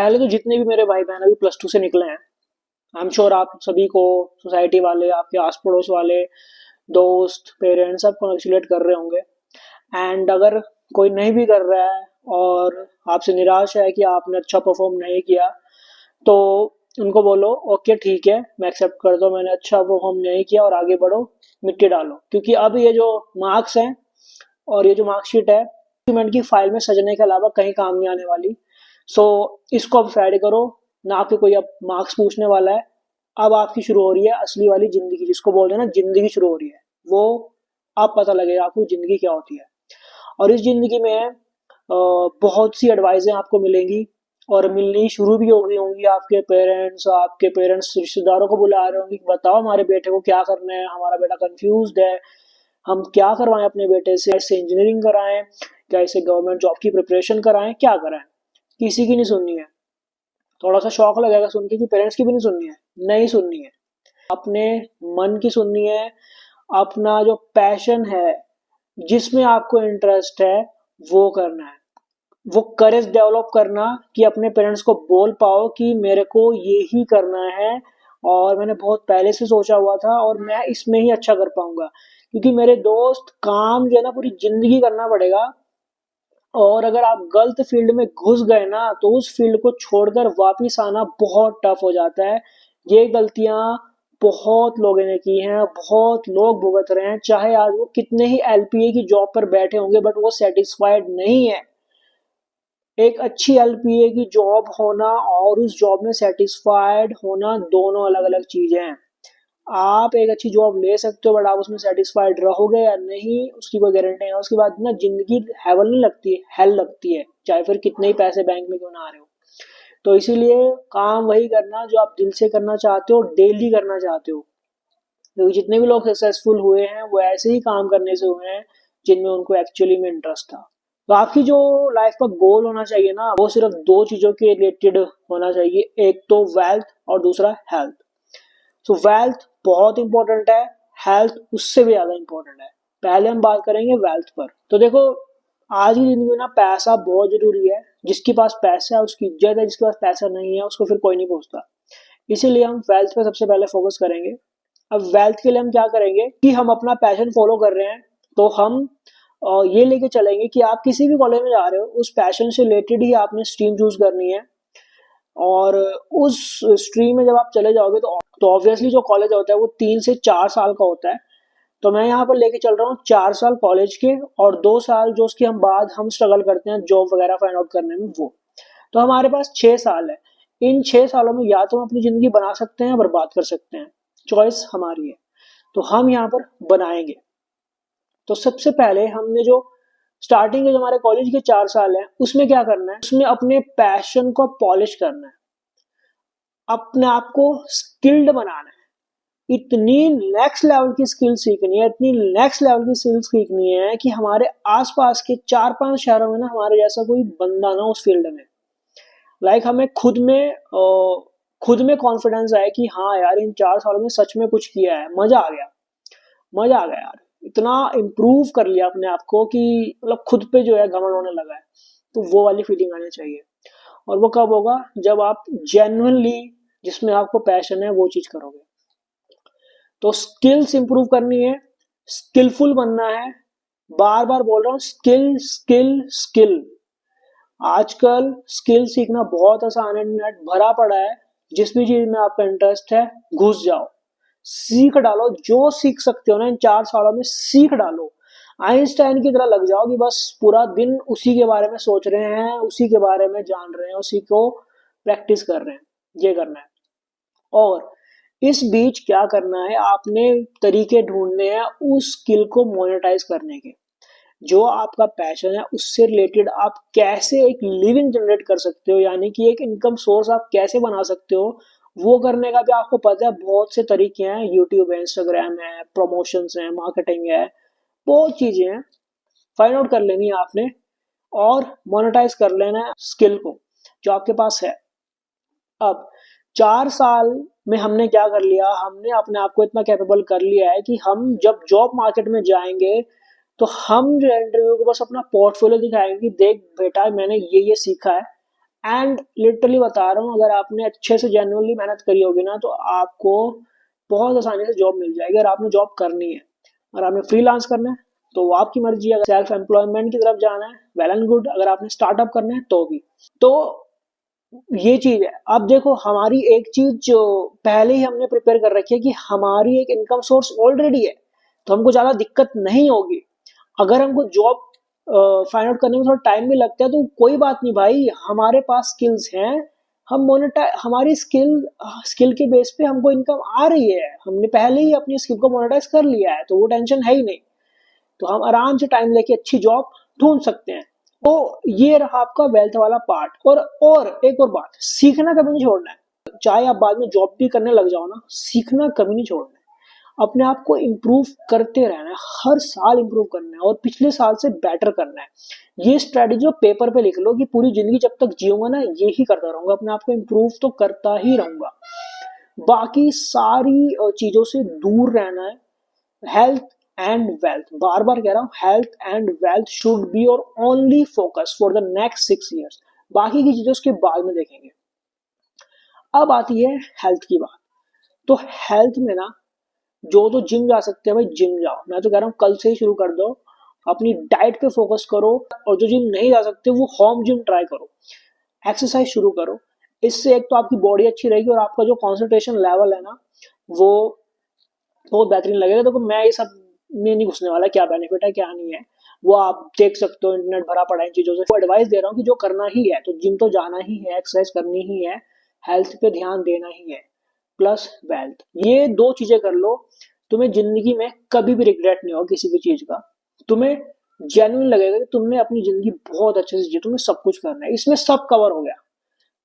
पहले तो जितने भी मेरे भाई बहन अभी +2 से निकले हैं, आई एम श्योर आप सभी को, सोसाइटी वाले, आपके आस पड़ोस वाले, दोस्त, पेरेंट्स, सब कॉन्ग्रेचुलेट कर रहे होंगे। एंड अगर कोई नहीं भी कर रहा है और आपसे निराश है कि आपने अच्छा परफॉर्म नहीं किया, तो उनको बोलो ओके ठीक है, मैं एक्सेप्ट करता हूँ मैंने अच्छा परफॉर्म नहीं किया और आगे बढ़ो, मिट्टी डालो। क्योंकि अब ये जो मार्क्स हैं और ये जो मार्कशीट है, डॉक्यूमेंट की फाइल में सजने के अलावा कहीं काम नहीं आने वाली। सो इसको अब साइड करो, ना आपके कोई अब मार्क्स पूछने वाला है। अब आपकी शुरू हो रही है असली वाली जिंदगी, जिसको बोलते हैं ना जिंदगी शुरू हो रही है। वो अब पता लगेगा आपको जिंदगी क्या होती है। और इस जिंदगी में बहुत सी एडवाइजें आपको मिलेंगी और मिलनी शुरू भी हो गई होंगी। आपके पेरेंट्स रिश्तेदारों को बुला रहे होंगे कि बताओ हमारे बेटे को क्या करना है, हमारा बेटा कंफ्यूज्ड है, हम क्या करवाएं अपने बेटे से, ऐसे इंजीनियरिंग कराएं, क्या इसे गवर्नमेंट जॉब की प्रिपरेशन कराएं, क्या कराएं। किसी की नहीं सुननी है। थोड़ा सा शौक लगेगा सुन के कि पेरेंट्स की भी नहीं सुननी है, नहीं सुननी है, अपने मन की सुननी है। अपना जो पैशन है, जिसमें आपको इंटरेस्ट है, वो करना है। वो करेज डेवलप करना कि अपने पेरेंट्स को बोल पाओ कि मेरे को ये ही करना है और मैंने बहुत पहले से सोचा हुआ था और मैं इसमें ही अच्छा कर पाऊंगा। क्योंकि मेरे दोस्त, काम जो है ना पूरी जिंदगी करना पड़ेगा। और अगर आप गलत फील्ड में घुस गए ना, तो उस फील्ड को छोड़कर वापिस आना बहुत टफ हो जाता है। ये गलतियां बहुत लोगों ने की हैं, बहुत लोग भुगत रहे हैं। चाहे आज वो कितने ही एलपीए की जॉब पर बैठे होंगे, बट वो सेटिस्फाइड नहीं है। एक अच्छी एलपीए की जॉब होना और उस जॉब में सेटिस्फाइड होना दोनों अलग अलग चीजें हैं। आप एक अच्छी जॉब ले सकते हो, बट आप उसमें सेटिस्फाइड रहोगे या नहीं, उसकी कोई गारंटी नहीं है। उसके बाद ना जिंदगी हेवन नहीं लगती है, हेल लगती है, चाहे फिर कितने ही पैसे बैंक में क्यों ना आ रहे हो। तो इसीलिए काम वही करना जो आप दिल से करना चाहते हो, डेली करना चाहते हो। क्योंकि जितने भी लोग सक्सेसफुल हुए हैं वो ऐसे ही काम करने से हुए हैं जिनमें उनको एक्चुअली में इंटरेस्ट था। तो आपकी जो लाइफ का गोल होना चाहिए ना, वो सिर्फ दो चीजों के रिलेटेड होना चाहिए, एक तो वेल्थ और दूसरा हेल्थ। तो वेल्थ बहुत इंपॉर्टेंट है, हेल्थ उससे भी ज्यादा इंपॉर्टेंट है। पहले हम बात करेंगे वेल्थ पर। तो देखो, आज की जिंदगी में ना पैसा बहुत जरूरी है। जिसके पास पैसा है उसकी इज्जत है, जिसके पास पैसा नहीं है उसको फिर कोई नहीं पूछता। इसीलिए हम वेल्थ पे सबसे पहले फोकस करेंगे। अब वेल्थ के लिए हम क्या करेंगे कि हम अपना पैशन फॉलो कर रहे हैं, तो हम ये लेके चलेंगे कि आप किसी भी कॉलेज में जा रहे हो, उस पैशन से रिलेटेड ही आपने स्ट्रीम चूज करनी है। और उस स्ट्रीम में जब आप चले जाओगे तो ऑब्वियसली जो कॉलेज होता है वो 3 से 4 साल का होता है। तो मैं यहाँ पर लेके चल रहा हूँ 4 साल कॉलेज के और 2 साल जो उसके हम बाद हम स्ट्रगल करते हैं जॉब वगैरह फाइंड आउट करने में, वो। तो हमारे पास 6 साल है। इन 6 सालों में या तो हम अपनी जिंदगी बना सकते हैं, बर्बाद कर सकते हैं, चॉइस हमारी है। तो हम यहाँ पर बनाएंगे। तो सबसे पहले हमने जो स्टार्टिंग के जो हमारे कॉलेज के 4 साल हैं, उसमें क्या करना है, उसमें अपने पैशन को पॉलिश करना है, अपने आप को स्किल्ड बनाना है। इतनी नेक्स्ट लेवल की स्किल सीखनी है, इतनी नेक्स्ट लेवल की स्किल सीखनी है कि हमारे आसपास के 4-5 शहरों में ना हमारे जैसा कोई बंदा ना उस फील्ड में। हमें खुद में कॉन्फिडेंस आए कि हाँ यार, इन 4 सालों में सच में कुछ किया है, मजा आ गया, मजा आ गया यार, इतना इम्प्रूव कर लिया अपने आप को कि मतलब खुद पे जो है घमंड होने लगा है। तो वो वाली फीलिंग आनी चाहिए। और वो कब होगा, जब आप जेन्युइनली जिसमें आपको पैशन है वो चीज करोगे। तो स्किल्स इंप्रूव करनी है, स्किलफुल बनना है। बार बार बोल रहा हूँ, स्किल स्किल स्किल। आजकल स्किल सीखना बहुत आसान है, नेट भरा पड़ा है। जिस भी चीज में आपका इंटरेस्ट है घुस जाओ, सीख डालो। जो सीख सकते हो ना इन 4 सालों में सीख डालो। आइंस्टाइन की तरह लग जाओ कि बस पूरा दिन उसी के बारे में सोच रहे हैं, उसी के बारे में जान रहे हैं, उसी को प्रैक्टिस कर रहे हैं। ये करना है। और इस बीच क्या करना है, आपने तरीके ढूंढने हैं उस स्किल को मोनेटाइज करने के। जो आपका पैशन है उससे रिलेटेड आप कैसे एक लिविंग जनरेट कर सकते हो, यानी कि एक इनकम सोर्स आप कैसे बना सकते हो, वो करने का भी आपको पता है। बहुत से तरीके हैं, यूट्यूब है, इंस्टाग्राम है, प्रमोशंस है, मार्केटिंग है, बहुत चीजें हैं। फाइंड आउट कर लेनी है आपने और मोनेटाइज कर लेना है स्किल को जो आपके पास है। अब 4 साल में हमने क्या कर लिया, हमने अपने आप को इतना कैपेबल कर लिया है कि हम जब जॉब मार्केट में जाएंगे तो हम जो इंटरव्यू को बस अपना पोर्टफोलियो दिखाएंगे कि देख बेटा, मैंने ये सीखा है, एंड लिटरली बता रहा हूँ, अगर आपने अच्छे से जेन्युइनली मेहनत करी होगी ना तो आपको बहुत आसानी से जॉब मिल जाएगी। अगर आपने जॉब करनी है, अगर आपने फ्रीलांस करना है तो वो आपकी मर्जी है। अगर सेल्फ एम्प्लॉयमेंट की तरफ जाना है, वेल एंड गुड। अगर आपने स्टार्टअप करना है तो भी। तो ये चीज है। अब देखो, हमारी एक चीज जो पहले ही हमने प्रिपेयर कर रखी है कि हमारी एक इनकम सोर्स ऑलरेडी है, तो हमको ज्यादा दिक्कत नहीं होगी। अगर हमको जॉब फाइंड आउट करने में थोड़ा टाइम भी लगता है तो कोई बात नहीं भाई, हमारे पास स्किल्स हैं। हम मोनेटाइज, हमारी स्किल के बेस पे हमको इनकम आ रही है, हमने पहले ही अपनी स्किल को मोनेटाइज कर लिया है, तो वो टेंशन है ही नहीं। तो हम आराम से टाइम लेके अच्छी जॉब ढूंढ सकते हैं। तो ये रहा आपका वेल्थ वाला पार्ट। और एक और बात, सीखना कभी नहीं छोड़ना है। चाहे आप बाद में जॉब भी करने लग जाओ ना, सीखना कभी नहीं छोड़ना है। अपने आप को इम्प्रूव करते रहना है, हर साल इम्प्रूव करना है और पिछले साल से बेटर करना है। ये स्ट्रेटेजी पेपर पे लिख लो कि पूरी जिंदगी जब तक जीऊंगा ना ये ही करता रहूंगा, अपने आप को इम्प्रूव तो करता ही रहूंगा। बाकी सारी चीजों से दूर रहना है। हेल्थ एंड वेल्थ, बार बार कह रहा हूं, health and wealth should be your only focus for the next 6 years। बाकी की चीजें उसके बाद में देखेंगे। अब आती है हेल्थ की बात। तो हेल्थ में ना, जो तो जिम जा सकते हैं भाई जिम जाओ, मैं तो कह रहा हूँ कल से ही शुरू कर दो। अपनी डाइट पे फोकस करो, और जो जिम नहीं जा सकते वो होम जिम ट्राई करो, एक्सरसाइज शुरू करो। इससे एक तो आपकी बॉडी अच्छी रहेगी और आपका जो कॉन्सेंट्रेशन लेवल है ना वो बहुत बेहतरीन लगेगा। देखो मैं ये सब में नहीं घुसने वाला, क्या बेनिफिट है क्या नहीं है वो आप देख सकते हो, इंटरनेट भरा पड़ा है इन चीजों से। वो एडवाइस दे रहा हूँ कि जो करना ही है तो जिम तो जाना ही है, एक्सरसाइज करनी ही है, हेल्थ पे ध्यान देना ही है, प्लस वेल्थ। ये दो चीजें कर लो, तुम्हें जिंदगी में कभी भी रिग्रेट नहीं होगा किसी भी चीज का। तुम्हें जेन्युइन लगेगा कि तुमने अपनी जिंदगी बहुत अच्छे से जी, तुम्हें सब कुछ करना है। इसमें सब कवर हो गया,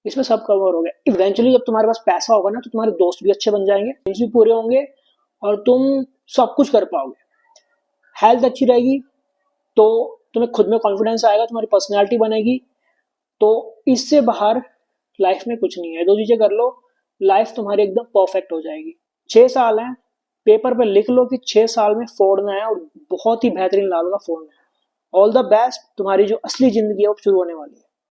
इसमें सब कवर हो गया। इवेंचुअली जब तुम्हारे पास पैसा होगा ना तो तुम्हारे दोस्त भी अच्छे बन जाएंगे, फ्रेंड्स भी पूरे होंगे और तुम सब कुछ कर पाओगे। हेल्थ अच्छी रहेगी तो तुम्हें खुद में कॉन्फिडेंस आएगा, तुम्हारी पर्सनैलिटी बनेगी। तो इससे बाहर लाइफ में कुछ नहीं है। दो चीजें कर लो, लाइफ तुम्हारी एकदम परफेक्ट हो जाएगी। 6 साल है, पेपर पे लिख लो कि 6 साल में फोड़ना है और बहुत ही बेहतरीन लेवल का फोड़ना है। ऑल द बेस्ट, तुम्हारी जो असली जिंदगी है वो शुरू होने वाली है।